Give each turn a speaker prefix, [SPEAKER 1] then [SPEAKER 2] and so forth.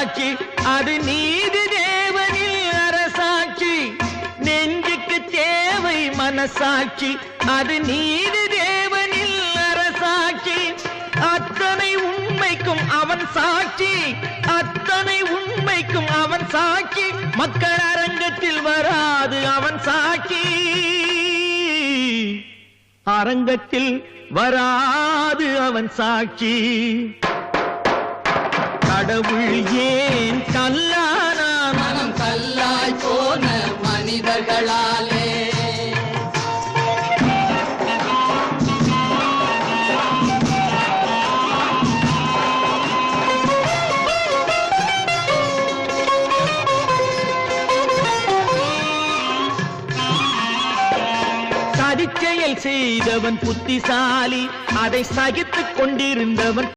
[SPEAKER 1] அரசாட்சி, அது நீதி தேவனில் அரசாட்சி. நெஞ்சுக்கு தேவை மனசாட்சி, அது நீதி தேவனில் அரசாட்சி. அத்தனை உண்மைக்கும் அவன் சாட்சி, அத்தனை உண்மைக்கும் அவன் சாட்சி. மக்கள் அரங்கத்தில் வராது அவன் சாட்சி, அரங்கத்தில் வராது அவன் சாட்சி. கடவுள் ஏன் கல்லானா?
[SPEAKER 2] மனம் கல்லாய் போன மனிதர்களாலே.
[SPEAKER 1] சதிச்செயல் செய்தவன் புத்திசாலி, அதை சகித்துக் கொண்டிருந்தவன்